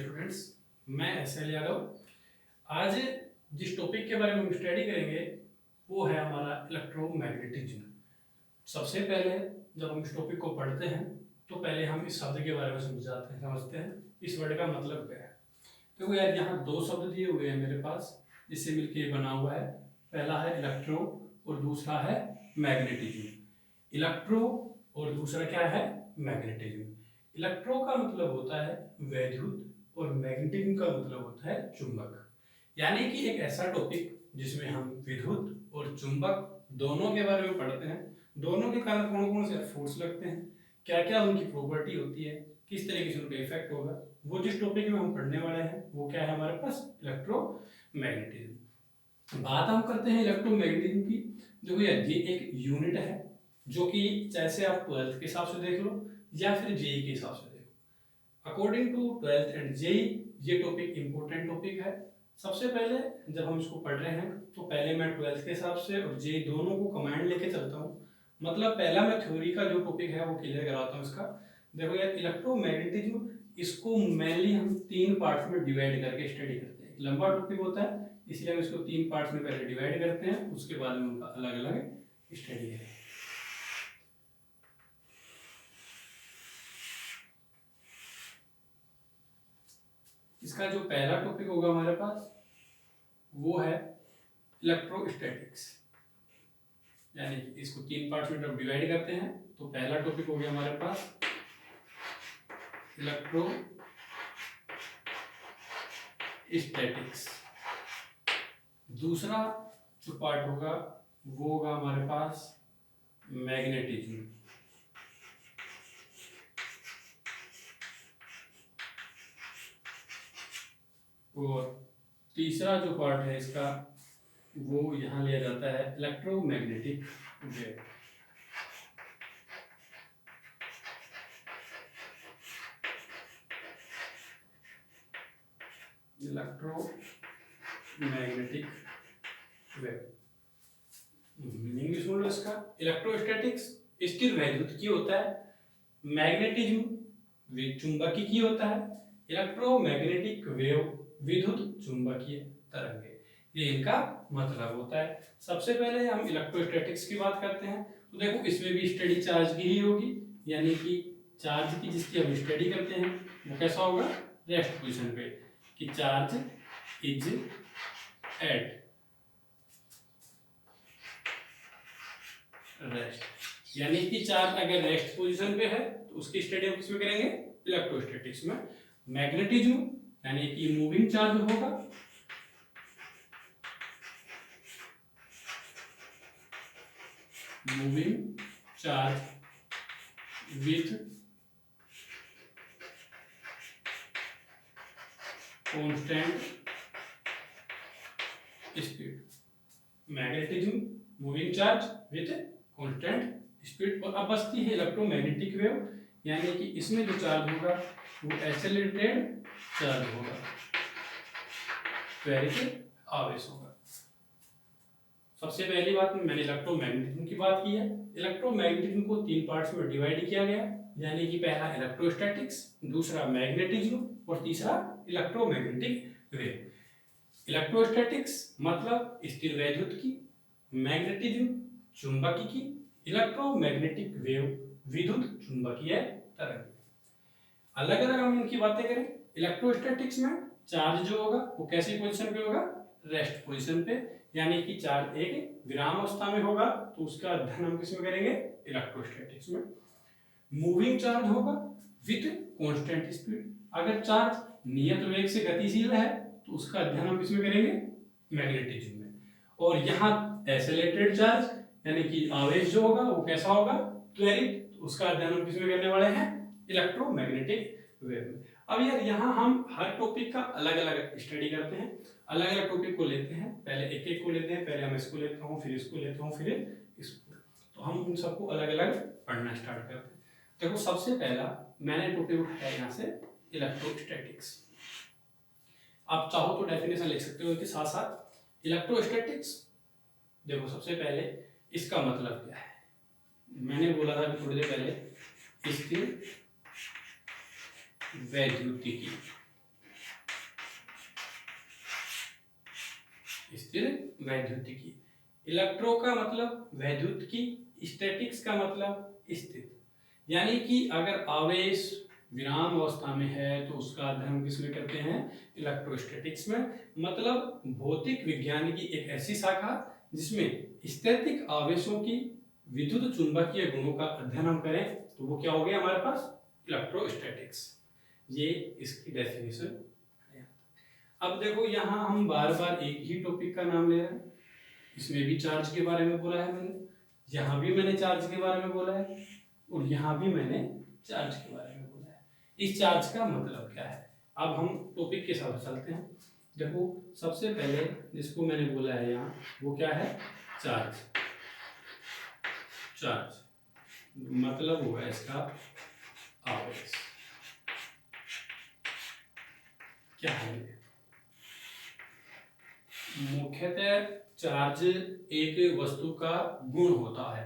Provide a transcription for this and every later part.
Students, मैं SL. Yadav. आज जिस टॉपिक के बारे में हम स्टडी करेंगे वो है हमारा इलेक्ट्रोमैग्नेटिज्म। सबसे पहले जब हम इस टॉपिक को पढ़ते हैं तो पहले हम इस शब्द के बारे में समझते हैं इस वर्ड का मतलब क्या है। देखो यार, यहाँ दो शब्द दिए हुए हैं मेरे पास जिससे मिलकर ये बना हुआ है। पहला है इलेक्ट्रो और दूसरा है मैग्नेटिज्म। इलेक्ट्रो और दूसरा क्या है, मैग्नेटिज्म। इलेक्ट्रो का मतलब होता है वैद्युत और मैग्नेटिज्म का मतलब होता है चुंबक। यानी कि एक ऐसा टॉपिक जिसमें हम विद्युत और चुंबक दोनों के बारे में पढ़ते हैं। दोनों के कारण कौन कौन से फोर्स लगते हैं, क्या क्या उनकी प्रॉपर्टी होती है, किस तरीके से उनका इफेक्ट होगा, वो जिस टॉपिक में हम पढ़ने वाले हैं वो क्या है हमारे पास, इलेक्ट्रोमैग्नेटिज्म। बात हम करते हैं इलेक्ट्रोमैग्नेटिज्म की। देखो यार, ये एक यूनिट है जो कि जैसे आप ट्वेल्थ के हिसाब से देख लो या फिर जेई के हिसाब से देखो। According to twelfth and JEE ये टॉपिक इंपॉर्टेंट टॉपिक है। सबसे पहले जब हम इसको पढ़ रहे हैं तो पहले मैं ट्वेल्थ के हिसाब से और जेई दोनों को कमांड लेके चलता हूँ। मतलब पहला मैं थ्योरी का जो टॉपिक है वो क्लियर कराता हूँ इसका। देखो यार, इलेक्ट्रोमैग्नेटिज्म इसको मेनली हम तीन पार्ट्स में डिवाइड करके स्टडी करते हैं। लंबा टॉपिक होता है इसलिए हम इसको तीन पार्ट्स में पहले डिवाइड करते हैं, उसके बाद में उनका अलग अलग स्टडी करें। इसका जो पहला टॉपिक होगा हमारे पास वो है इलेक्ट्रोस्टैटिक्स। यानी इसको तीन पार्ट्स में जब डिवाइड करते हैं तो पहला टॉपिक हो गया हमारे पास इलेक्ट्रोस्टैटिक्स। दूसरा जो पार्ट होगा वो होगा हमारे पास मैग्नेटिज्म। और तीसरा जो पार्ट है इसका वो यहाँ लिया जाता है electromagnetic wave. Electromagnetic wave meaning भी सुन लो इसका। इलेक्ट्रोस्टैटिक्स स्थिर वैद्युतिकी होता है, मैग्नेटिज्म चुंबकीय होता है, इलेक्ट्रोमैग्नेटिक वेव विद्युत चुंबकीय तरंगे, ये इनका मतलब होता है। सबसे पहले हम इलेक्ट्रोस्टैटिक्स की बात करते हैं तो देखो इसमें भी स्टडी चार्ज की ही होगी। यानी कि चार्ज की जिसकी हम स्टडी करते हैं वो कैसा होगा, रेस्ट पोजीशन पे, कि चार्ज इज एट रेस्ट। यानी कि चार्ज अगर रेस्ट पोजीशन पे है तो उसकी स्टडी हम किसमें करेंगे, इलेक्ट्रोस्टैटिक्स में। मैग्नेटिज्म यानी कि मूविंग चार्ज होगा, moving charge with constant speed. Magnetism moving charge with constant speed. और अब बचती है इलेक्ट्रोमैग्नेटिक वेव, यानी कि इसमें जो चार्ज होगा वो एक्सेलरेटेड चार्ज होगा, त्वरित आवेश होगा। सबसे पहली बात मैंने इलेक्ट्रोमैग्नेटिज्म की बात की है। इलेक्ट्रोमैग्नेटिज्म को तीन पार्ट्स में डिवाइड किया गया, यानी कि पहला इलेक्ट्रोस्टैटिक्स, दूसरा मैग्नेटिज्म और तीसरा इलेक्ट्रोमैग्नेटिक वेव। इलेक्ट्रोस्टैटिक्स मतलब स्थिर वैद्युतिकी, मैग्नेटिज्म चुंबकीय, इलेक्ट्रोमैग्नेटिक वेव विद्युत चुंबकीय तरंग। अलग अलग हम इनकी बातें करें, इलेक्ट्रोस्टैटिक्स में चार्ज जो होगा वो कैसी पोजीशन पे होगा, रेस्ट पोजीशन पे। यानी कि चार्ज एक विराम अवस्था में होगा तो उसका अध्ययन हम किसमें करेंगे, इलेक्ट्रोस्टैटिक्स में। मूविंग चार्ज होगा विथ कांस्टेंट स्पीड। अगर चार्ज नियत वेग से गतिशील है तो उसका अध्ययन हम किसमें करेंगे, मैग्नेटिज्म में। और यहाँ एक्सेलरेटेड चार्ज यानी कि आवेश जो होगा वो कैसा होगा, त्वरित, तो उसका अध्ययन हम किसमें करने वाले हैं, इलेक्ट्रोमैग्नेटिक वेव में। अब यार यहाँ हम हर टॉपिक का अलग अलग स्टडी करते हैं, अलग अलग टॉपिक को लेते हैं। पहले एक एक को लेते हैं, पहले हम इसको लेता हूँ, फिर इसको लेता हूँ, फिर इसको, तो हम उन सबको अलग अलग पढ़ना स्टार्ट करते हैं। देखो सबसे पहला मैंने टॉपिक उठाया यहाँ से इलेक्ट्रोस्टैटिक्स। आप चाहो तो डेफिनेशन लिख सकते हो इसके साथ साथ। इलेक्ट्रोस्टैटिक्स देखो सबसे पहले इसका मतलब क्या है, मैंने बोला था कि थोड़ी देर पहले स्थिर वैद्युतिकी। स्थिर वैद्युतिकी। इलेक्ट्रो का मतलब वैद्युतिकी, स्टैटिक्स का मतलब स्थिर। यानी कि अगर आवेश विराम अवस्था में है तो उसका अध्ययन हम किसमें करते हैं, इलेक्ट्रोस्टैटिक्स में। मतलब भौतिक विज्ञान की एक ऐसी शाखा जिसमें स्थैतिक आवेशों की विद्युत चुंबकीय गुणों का अध्ययन हम करें तो वो क्या हो गया हमारे पास, इलेक्ट्रोस्टैटिक्स। ये इसकी डेफिनेशन है। अब देखो यहाँ हम बार बार एक ही टॉपिक का नाम ले रहे हैं। इसमें भी चार्ज के बारे में बोला है मैंने, यहाँ भी मैंने चार्ज के बारे में बोला है, और यहाँ भी मैंने चार्ज के बारे में बोला है। इस चार्ज का मतलब क्या है, अब हम टॉपिक के साथ चलते हैं। देखो सबसे पहले जिसको मैंने बोला है यहाँ, वो क्या है, चार्ज। चार्ज मतलब हुआ इसका आवेश। क्या है, मुख्यतः चार्ज एक वस्तु का गुण होता है।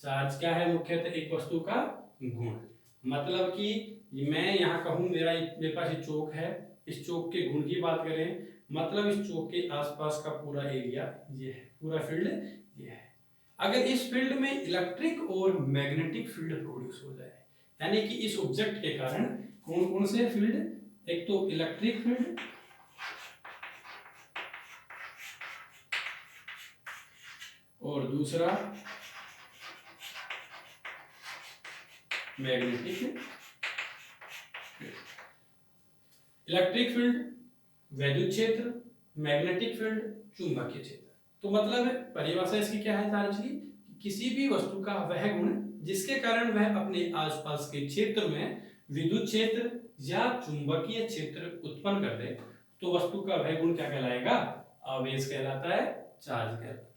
चार्ज क्या है, मुख्यतः एक वस्तु का गुण। मतलब कि मैं यहाँ कहूँ मेरे पास ये चौक है, इस चौक के गुण की बात करें, मतलब इस चौक के आसपास का पूरा एरिया ये है, पूरा फील्ड ये है। अगर इस फील्ड में इलेक्ट्रिक और मैग्नेटिक फील्ड प्रोड्यूस हो जाए, यानी कि इस ऑब्जेक्ट के कारण कौन कौन से फील्ड, एक तो इलेक्ट्रिक फील्ड, और दूसरा मैग्नेटिक फील्ड। इलेक्ट्रिक फील्ड वैद्युत क्षेत्र, मैग्नेटिक फील्ड चुंबकीय क्षेत्र। तो मतलब परिभाषा इसकी क्या है चार्ज की, किसी भी वस्तु का वह गुण जिसके कारण वह अपने आसपास के क्षेत्र में विद्युत क्षेत्र या चुंबकीय क्षेत्र उत्पन्न कर दे, तो वस्तु का वह गुण क्या कहलाएगा, आवेश कहलाता है, चार्ज कहलाता है।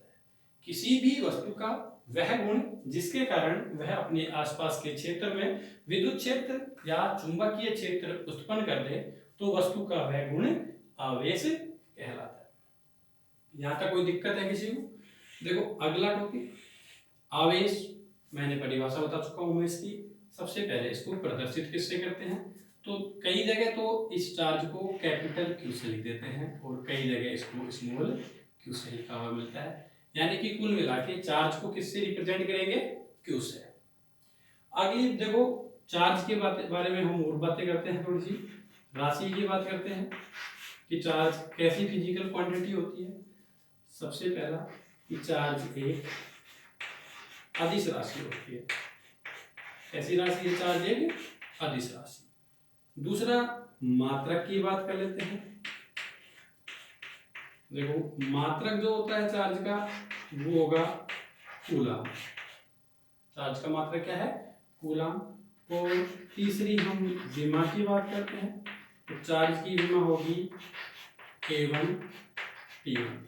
किसी भी वस्तु का वह गुण जिसके कारण वह अपने आसपास के क्षेत्र में विद्युत क्षेत्र या चुंबकीय क्षेत्र उत्पन्न कर दे, तो वस्तु का वह गुण आवेश कहलाता है। यहाँ तक कोई दिक्कत है किसी को? देखो अगला टॉपिक आवेश, मैंने परिभाषा बता चुका हूँ मैं इसकी। सबसे पहले इसको प्रदर्शित किससे करते हैं, तो कई जगह तो इस चार्ज को कैपिटल क्यू से लिख देते हैं और कई जगह इसको स्मॉल क्यू से लिखा हुआ मिलता है। यानी कि कुल मिला के चार्ज को किससे रिप्रेजेंट करेंगे, क्यू से। अगली देखो चार्ज के बारे में हम और बातें करते हैं, थोड़ी सी राशि की बात करते हैं कि चार्ज कैसी फिजिकल क्वांटिटी होती है। सबसे पहला कि चार्ज एक अदिश राशि होती है। कैसी राशि है, चार्ज एक अदिश राशि। दूसरा मात्रक की बात कर लेते हैं। देखो मात्रक जो होता है चार्ज का वो होगा कूलम। चार्ज का मात्रक क्या है, कूलम। और तीसरी हम विमा की बात करते हैं, तो चार्ज की विमा होगी K1 T1।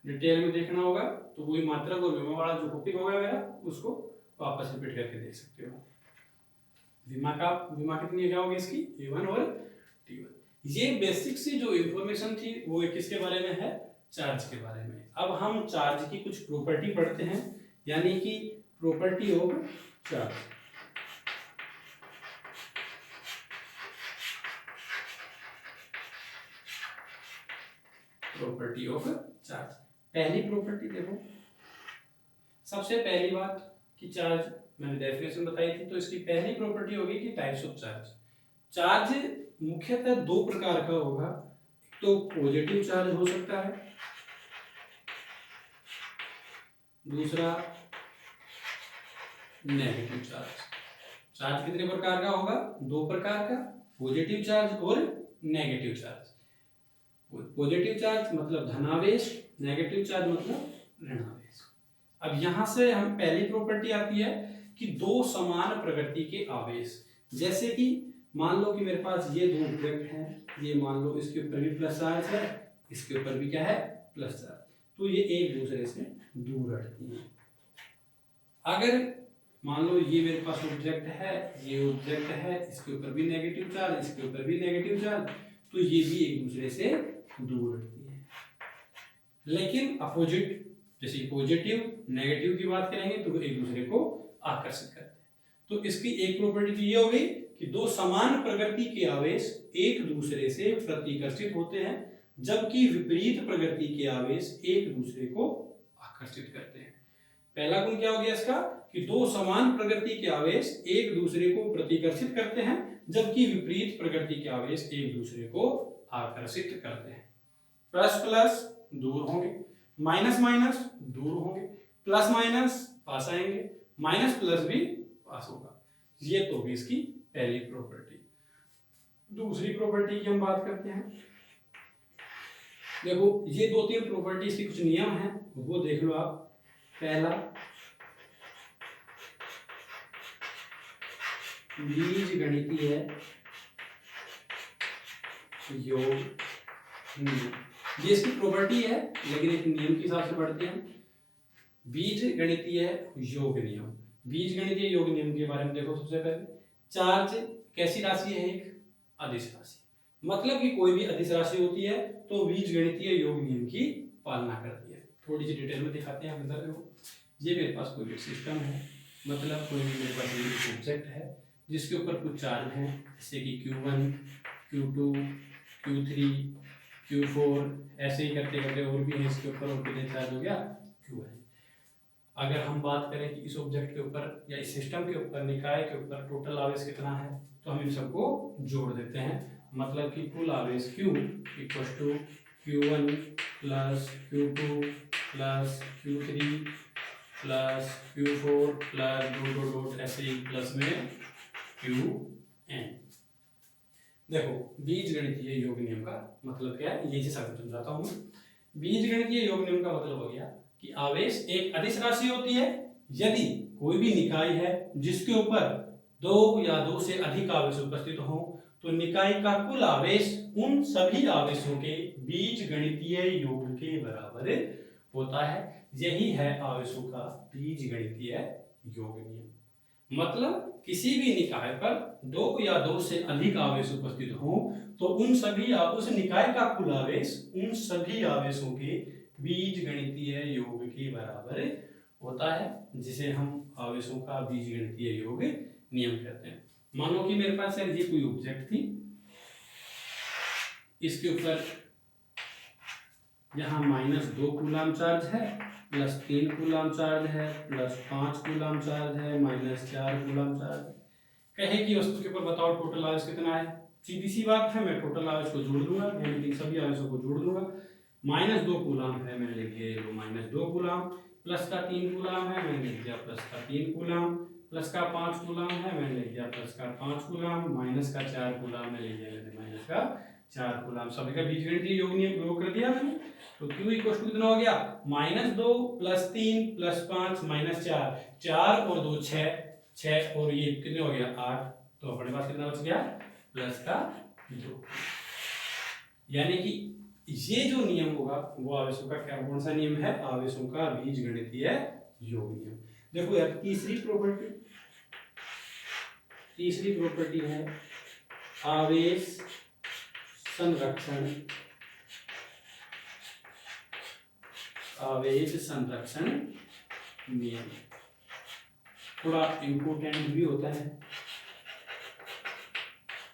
डिटेल में देखना होगा तो वही मात्रक और विमा वाला जो टॉपिक होगा मेरा उसको वापस रिपीट करके देख सकते हो। विमा कितनी क्या होगी इसकी, A1 और T1। ये बेसिक सी जो इंफॉर्मेशन थी वो किसके बारे में है, चार्ज के बारे में। अब हम चार्ज की कुछ प्रॉपर्टी पढ़ते हैं, यानी कि property of charge. Property of charge, पहली प्रॉपर्टी देखो, सबसे पहली बात कि चार्ज मैंने डेफिनेशन बताई थी, तो इसकी पहली प्रॉपर्टी होगी कि टाइप्स ऑफ चार्ज। चार्ज मुख्यतः दो प्रकार का होगा, तो पॉजिटिव चार्ज हो सकता है, दूसरा नेगेटिव चार्ज। चार्ज कितने प्रकार का होगा, दो प्रकार का, पॉजिटिव चार्ज और नेगेटिव चार्ज। पॉजिटिव चार्ज मतलब धनावेश, नेगेटिव चार्ज मतलब ऋणावेश। अब यहां से हम पहली प्रॉपर्टी आती है कि दो समान प्रकृति के आवेश, जैसे कि मान लो कि मेरे पास ये दो ऑब्जेक्ट हैं, ये मान लो इसके ऊपर भी प्लस चार्ज है, इसके ऊपर भी क्या है, प्लस चार्ज, तो ये एक दूसरे से दूर हटती हैं। अगर मान लो ये मेरे पास ऑब्जेक्ट है, ये ऑब्जेक्ट है, इसके ऊपर भी नेगेटिव चार्ज, इसके ऊपर भी नेगेटिव चार्ज, तो ये भी एक दूसरे से दूर हटती है। लेकिन अपोजिट, जैसे पॉजिटिव नेगेटिव की बात करेंगे तो वो एक दूसरे को आकर्षित करते हैं। तो इसकी एक प्रॉपर्टी तो ये हो गई कि दो समान प्रकृति के आवेश एक दूसरे से प्रतिकर्षित होते हैं, जबकि विपरीत प्रकृति के आवेश एक दूसरे को आकर्षित करते हैं। पहला गुण क्या हो गया इसका कि दो समान प्रकृति के आवेश एक दूसरे को प्रतिकर्षित करते हैं, जबकि विपरीत प्रकृति के आवेश एक दूसरे को आकर्षित करते हैं। प्लस प्लस दूर होंगे, माइनस माइनस दूर होंगे, प्लस माइनस पास आएंगे, माइनस प्लस भी पास होगा। ये तो होगी इसकी पहली प्रॉपर्टी। दूसरी प्रॉपर्टी की हम बात करते हैं। देखो ये दो तीन प्रॉपर्टीज के कुछ नियम हैं, वो देख लो आप। पहला, बीजगणितीय योग नियम, ये इसकी प्रॉपर्टी है लेकिन एक नियम के हिसाब से पढ़ते हैं। बीजगणितीय योग नियम, बीजगणितीय योग नियम के बारे में देखो। सबसे पहले, चार्ज कैसी राशि है? एक अदिश राशि। मतलब कि कोई भी अदिश राशि होती है तो बीजगणितीय योग नियम की पालना करती है। थोड़ी सी डिटेल में दिखाते हैं। अंदर देखो, ये मेरे पास कोई भी सिस्टम है, मतलब कोई भी मेरे पास एक ऑब्जेक्ट है जिसके ऊपर कुछ चार्ज हैं, जैसे कि Q1, Q2, Q3, Q4, ऐसे ही करते करते और भी है इसके ऊपर, और कितने चार्ज हो गया? Qn। अगर हम बात करें कि इस ऑब्जेक्ट के ऊपर या इस सिस्टम के ऊपर, निकाय के ऊपर टोटल आवेश कितना है, तो हम इन सबको जोड़ देते हैं। मतलब कि कुल आवेश Q equal to Q1 plus Q2 plus Q3 plus Q4 plus dot ऐसे ही प्लस में Qn। देखो बीजगणितीय योग नियम का मतलब क्या है, ये समझाता हूं मैं। बीजगणितीय योग नियम का मतलब हो गया कि आवेश एक अदिश राशि होती है यदि कोई भी निकाय है जिसके ऊपर दो या दो से अधिक आवेश उपस्थित हो, तो निकाय का कुल आवेश उन सभी आवेशों के बीजगणितीय योग के बराबर होता है। यही है आवेशों का बीजगणितीय योग नियम। मतलब किसी भी निकाय पर दो या दो से अधिक आवेश उपस्थित हो तो उन सभी उस निकाय का कुल आवेश उन सभी आवेशों के बीजगणितीय योग के बराबर होता है, जिसे हम आवेशों का बीजगणितीय योग नियम कहते हैं। मानो कि मेरे पास ये कोई ऑब्जेक्ट थी, इसके ऊपर यहाँ -2 कूलम चार्ज है, +3 कूलम चार्ज है, +5 कूलम चार्ज है, -4 कूलम चार्ज है। कहे कि वस्तु के ऊपर बताओ टोटल आवेश कितना है। सीधी सी बात है, मैं टोटल आवेश को जोड़ दूंगा, यानी कि सभी आवेशों को जोड़ दूंगा। -2 कूलम है, मैंने लिख दिया -2 कूलम, प्लस का 3 कूलम है, मैंने लिख दिया प्लस का 3 कूलम, प्लस का 5 कूलम है, मैंने लिख दिया प्लस का 5 कूलम, माइनस का 4 कूलम में लिख दिया माइनस का 4 कूलम। सभी का बीजगणितीय योग कर दिया मैंने। तो Q इक्वल टू कितना हो गया? -2 +3 +5 -4, 4 और 2 6 और ये कितने हो गया? 8। तो अपने पास कितना बच गया? प्लस का 2। यानी कि ये जो नियम होगा वो आवेशों का क्या, कौन सा नियम है? आवेशों का बीजगणितीय योग नियम। देखो यार, तीसरी प्रॉपर्टी है आवेश संरक्षण नियम। थोड़ा इंपोर्टेंट भी होता है।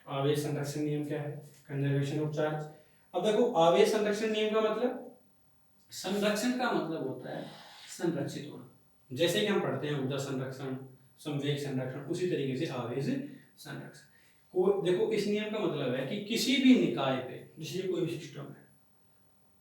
आवेश संरक्षण नियम क्या है? Conservation of charge. अब देखो, आवेश संरक्षण नियम का मतलब, संरक्षण का मतलब होता है संरक्षित होना। जैसे कि हम पढ़ते हैं ऊर्जा संरक्षण, संवेग संरक्षण, उसी तरीके से आवेश संरक्षण को देखो। इस नियम का मतलब है कि किसी भी निकाय पे, जैसे कोई भी सिस्टम है,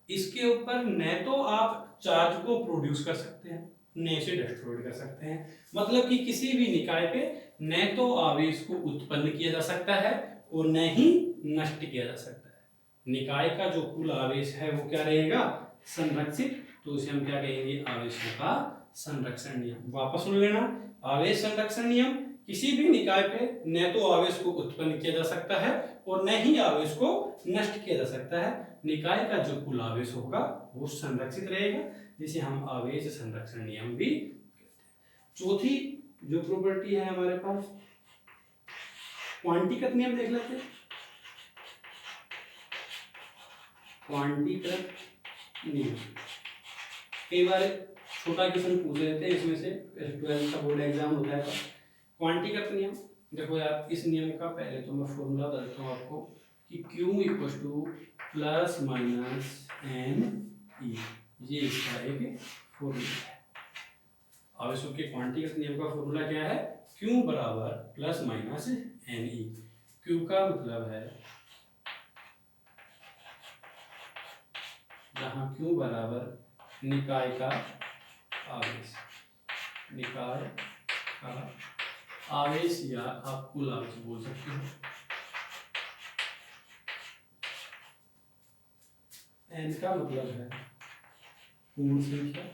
इसके ऊपर न तो आप चार्ज को प्रोड्यूस कर सकते हैं, न इसे डिस्ट्रॉय कर सकते हैं। मतलब कि किसी भी निकाय पे न तो आवेश को उत्पन्न किया जा सकता है और न ही नष्ट किया जा सकता है। निकाय का जो कुल आवेश है वो क्या रहेगा? संरक्षित। तो उसे हम क्या कहेंगे? आवेशों का संरक्षण नियम। वापस सुन लेना, आवेश संरक्षण नियम, किसी भी निकाय पे न तो आवेश को उत्पन्न किया जा सकता है और न ही आवेश को नष्ट किया जा सकता है। निकाय का जो कुल आवेश होगा वो संरक्षित रहेगा, जिसे हम आवेश संरक्षण नियम भी कहते हैं। चौथी जो प्रॉपर्टी है हमारे पास, क्वांटीकृत नियम देख लेते हैं। क्वांटीकृत नियम कई बार छोटा क्वेश्चन पूछ लेते हैं इसमें से, 12th का बोर्ड एग्जाम होता है तो। क्वांटीकृत नियम, देखो यार, इस नियम का पहले तो मैं फॉर्मूला बता देता हूँ आपको कि Q equal to plus minus n e, ये इसका एक फॉर्मूला है। आवेशों के क्वांटीगत नियम का फॉर्मूला क्या है? Q बराबर plus minus n e. Q का मतलब है जहां Q बराबर निकाय का आवेश, निकाय का आवेश या आप कुल आवेश बोल सकते हो। एन का मतलब है पूर्ण संख्या,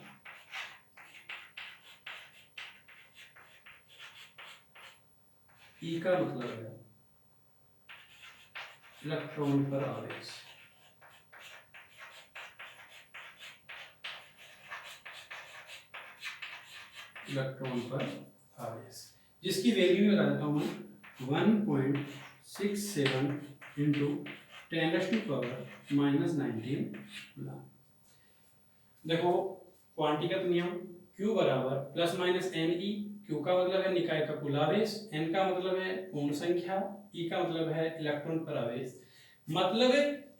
ई का मतलब है इलेक्ट्रॉन पर आवेश, इलेक्ट्रॉन पर आवेश, जिसकी वैल्यू बता देता हूं मैं 1.67 इंटू 10⁻⁻19 कूलम। देखो क्वांटीगत नियम Q बराबर plus minus n e. Q का मतलब है निकाय का कुल आवेश, N का मतलब है पूर्ण संख्या, E का मतलब है इलेक्ट्रॉन पर आवेश। मतलब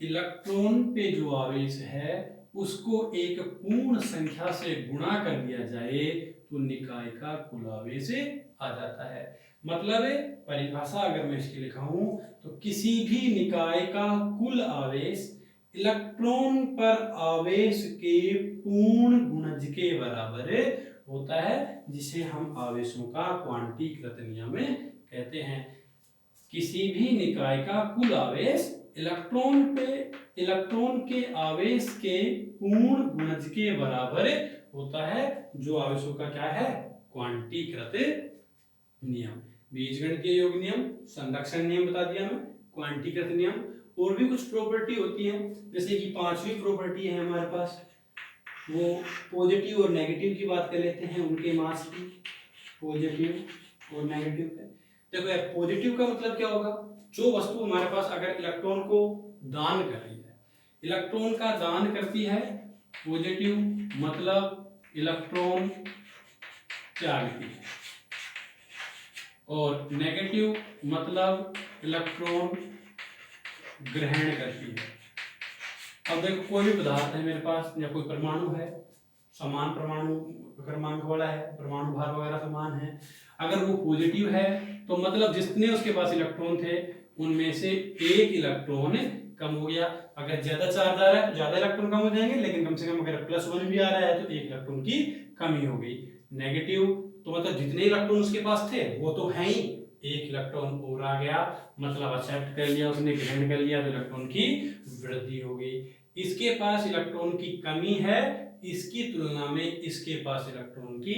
इलेक्ट्रॉन पे जो आवेश है उसको एक पूर्ण संख्या से गुणा कर दिया जाए तो निकाय का कुल आवेश आ जाता है। मतलब परिभाषा अगर मैं इसकी लिखाऊं तो किसी भी निकाय का कुल आवेश इलेक्ट्रॉन पर आवेश के पूर्ण गुणज के बराबर होता है, जिसे हम आवेशों का क्वांटीकृत नियम कहते हैं। किसी भी निकाय का कुल आवेश इलेक्ट्रॉन के आवेश के पूर्ण गुणज के बराबर होता है, जो आवेशों का क्या है? क्वांटीकृत नियम। बीजगणितीय योग नियम, संरक्षण नियम बता दिया मैं, क्वांटीकृत नियम। और भी कुछ प्रॉपर्टी होती है, जैसे कि पांचवी प्रॉपर्टी है हमारे पास, वो पॉजिटिव और नेगेटिव की बात कर लेते हैं, उनके मास की, पॉजिटिव और नेगेटिव पे। देखो यार पॉजिटिव का मतलब क्या होगा? जो वस्तु हमारे पास अगर इलेक्ट्रॉन को दान कर रही है, इलेक्ट्रॉन का दान करती है, पॉजिटिव मतलब इलेक्ट्रॉन त्यागती है, और नेगेटिव मतलब इलेक्ट्रॉन ग्रहण करती है। अब देखो कोई भी पदार्थ है मेरे पास या कोई परमाणु है, समान परमाणु क्रमांक वाला है, परमाणु भार वगैरह समान है, अगर वो पॉजिटिव है तो मतलब जितने उसके पास इलेक्ट्रॉन थे उनमें से एक इलेक्ट्रॉन कम हो गया। अगर ज्यादा चार्ज आ रहा है तो ज्यादा इलेक्ट्रॉन कम हो जाएंगे, लेकिन कम से कम अगर +1 भी आ रहा है तो एक इलेक्ट्रॉन की कमी हो गई। नेगेटिव तो मतलब जितने इलेक्ट्रॉन उसके पास थे वो तो है ही, एक इलेक्ट्रॉन और आ गया, मतलब एक्सेप्ट कर लिया उसने, ग्रहण कर लिया, तो इलेक्ट्रॉन की वृद्धि हो गई। इसके पास इलेक्ट्रॉन की कमी है, इसकी तुलना में इसके पास इलेक्ट्रॉन की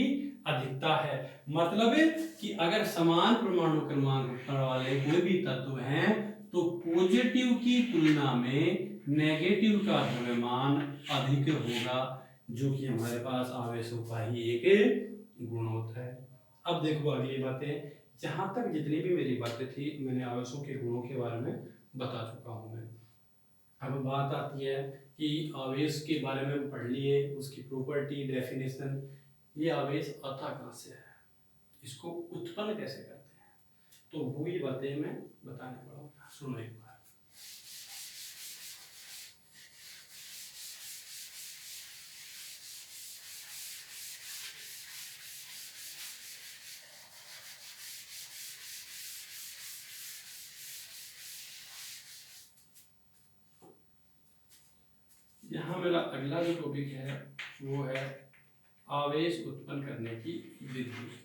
अधिकता है। मतलब कि अगर समान परमाणु क्रमांक वाले कोई भी तत्व हैं तो पॉजिटिव की तुलना में नेगेटिव का द्रव्यमान अधिक होगा, जो कि हमारे पास आवेशों का ही एक गुण होता है। अब देखो अगली बातें, जहां तक जितनी भी मेरी बातें थी मैंने आवेशों के गुणों के बारे में बता चुका हूं मैं। अब बात आती है कि आवेश के बारे में पढ़ लिए, उसकी प्रॉपर्टी, डेफिनेशन, ये आवेश आता कहाँ से है, इसको उत्पन्न कैसे करते हैं, तो वही बातें मैं बताने वाला हूँ। सुनो एक बार। यहाँ मेरा अगला जो टॉपिक है वो है आवेश उत्पन्न करने की विधि।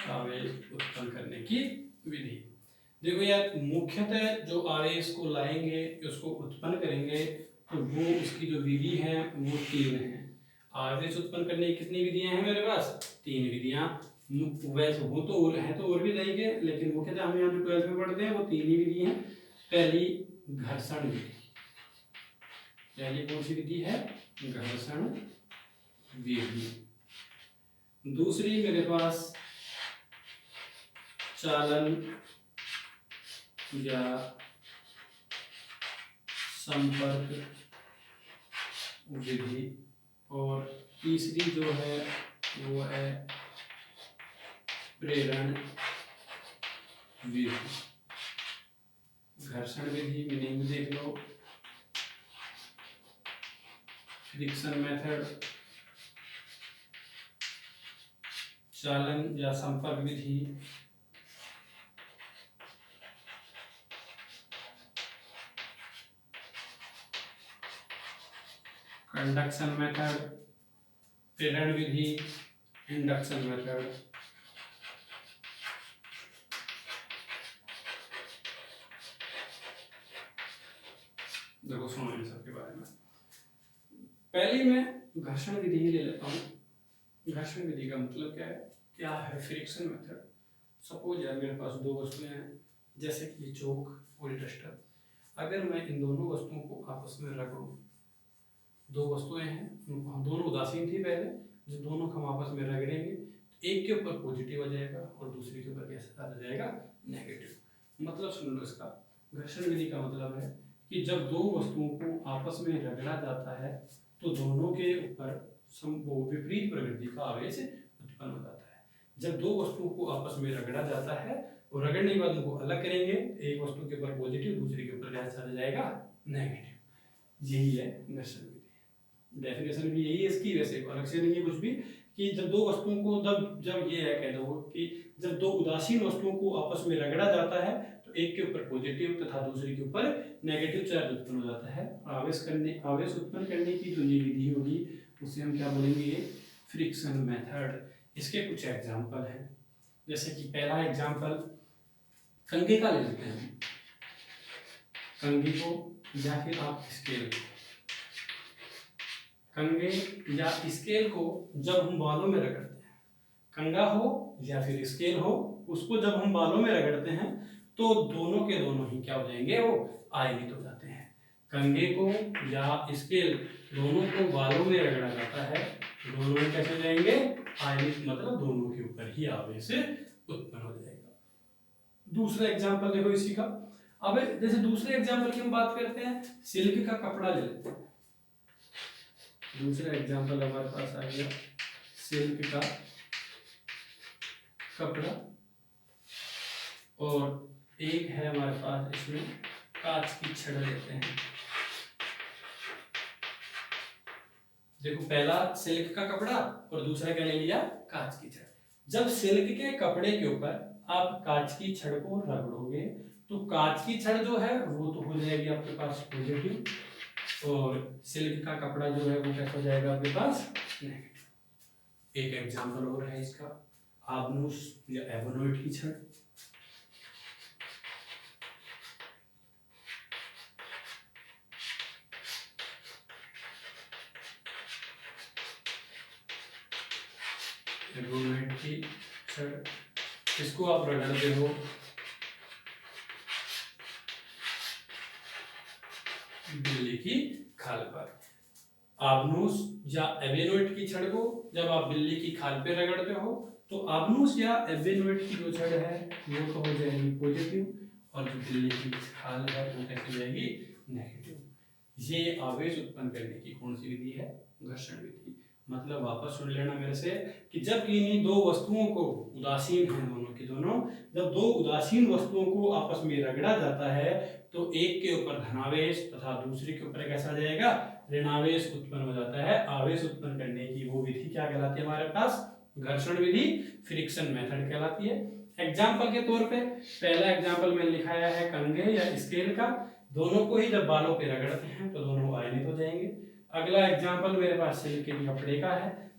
आवेश उत्पन्न करने की विधि। देखो यार मुख्यतः जो आवेश को लाएंगे, उसको उत्पन्न करेंगे, तो वो उसकी जो विधि है वो 3 है। आवेश उत्पन्न करने की कितनी विधियां हैं मेरे पास? 3 विधियां। वैसे वो तो और है, तो और भी देंगे, लेकिन मुख्यतः हम यहाँ 12th में पढ़ते हैं वो 3 ही विधि हैं। पहली घर्षण विधि, पहली कौन सी विधि है? घर्षण विधि। दूसरी मेरे पास चालन या संपर्क विधि, और तीसरी जो है वो है प्रेरण विधि। घर्षण विधि मीनिंग देख लो, फ्रिक्शन मेथड, चालन या संपर्क विधि, कंडक्शन मेथड, प्रेरण विधि, इंडक्शन मेथड। देखो सुनो इन सब के बारे में। पहले मैं घर्षण विधि ही ले लेता हूँ। घर्षण विधि का मतलब क्या है फ्रिक्शन मेथड। सपोज यार मेरे पास दो वस्तुएं हैं, जैसे कि चोक और डस्टर। अगर मैं इन दोनों वस्तुओं को आपस में रगड़ूं, दो वस्तुएं हैं, हम दोनों उदासीन थी पहले, जब दोनों को हम आपस में रगड़ेंगे तो एक के ऊपर पॉजिटिव आ जाएगा और दूसरे के ऊपर कैसा आ जाएगा, नेगेटिव। मतलब सुन लो इसका, घर्षण विधि का मतलब है कि जब दो वस्तुओं को आपस में रगड़ा जाता है तो दोनों के ऊपर विपरीत प्रवृत्ति का आवेश उत्पन्न हो जाता है। जब दो वस्तुओं को आपस में रगड़ा जाता है और रगड़ने के बाद उनको अलग करेंगे, एक वस्तु के ऊपर पॉजिटिव, दूसरे के ऊपर कैसा आ जाएगा, नेगेटिव। यही है घर्षण विधि। डेफिनेशन भी यही है इसकी, वैसे अलग से नहीं है कुछ भी, कि जब दो वस्तुओं को जब ये है कह दो कि जब दो उदासीन वस्तुओं को आपस में रगड़ा जाता है तो एक के ऊपर पॉजिटिव तथा दूसरे के ऊपर नेगेटिव चार्ज उत्पन्न हो जाता है। आवेश उत्पन्न करने की जो ये विधि होगी उसे हम क्या बोलेंगे, फ्रिक्शन मेथड। इसके कुछ एग्जाम्पल हैं, जैसे कि पहला एग्जाम्पल कंघी का ले लेते हैं। कंघी को या फिर आप स्केल को, कंघे या स्केल को जब हम बालों में रगड़ते हैं, कंघा हो या फिर स्केल हो, उसको जब हम बालों में रगड़ते हैं तो दोनों के दोनों ही क्या हो जाएंगे, वो आयनित हो जाते हैं। कंघे को या स्केल दोनों को बालों में रगड़ा जाता है, दोनों में कैसे हो जाएंगे, आयनित, मतलब दोनों के ऊपर ही आवेश उत्पन्न हो जाएगा। दूसरा एग्जाम्पल देखो इसी का। अब जैसे दूसरे एग्जाम्पल की हम बात करते हैं, सिल्क का कपड़ा ले लेते हैं। दूसरा एग्जाम्पल हमारे पास आ गया सिल्क का कपड़ा, और एक है हमारे पास इसमें कांच की छड़ लेते हैं। देखो पहला सिल्क का कपड़ा और दूसरा क्या ले लिया, कांच की छड़। जब सिल्क के कपड़े के ऊपर आप कांच की छड़ को रगड़ोगे तो कांच की छड़ जो है वो तो हो जाएगी आपके पास पॉजिटिव, और सिल्क का कपड़ा जो है वो कैसा हो जाएगा आपके पास, नेगेटिव। एक एग्जांपल और है इसका, आबनूस या एबोनोइट की छड़। एबोनोइट की छड़, इसको आप रगड़ते हो बिल्ली की खाल पर। आबनूस या एबेनोइट की छड़ को जब आप बिल्ली की खाल पे रगड़ते हो तो आबनूस या एबेनोइट की जो छड़ है वो तो हो जाएगी पॉजिटिव, और जो बिल्ली की खाल है वो कैसे हो जाएगी, नेगेटिव। ये आवेश उत्पन्न करने की कौन सी विधि है, घर्षण विधि। मतलब वापस सुन लेना मेरे से कि जब इन्हीं दो वस्तुओं को, उदासीन हैं दोनों की दोनों, जब दो उदासीन वस्तुओं को आपस में रगड़ा जाता है तो एक के ऊपर धनावेश तथा दूसरे के ऊपर कैसा आ जाएगा, ऋणावेश उत्पन्न हो जाता है। आवेश उत्पन्न करने की वो विधि क्या कहलाती है हमारे पास, घर्षण विधि, फ्रिक्शन मेथड कहलाती है। एग्जाम्पल के तौर पे पहला एग्जाम्पल मैंने लिखाया है कंघे या स्केल का, दोनों को ही जब बालों पे रगड़ते हैं तो दोनों आयनित हो जाएंगे। अगला एग्जाम्पल मेरे पास सिल्क के कपड़े का है।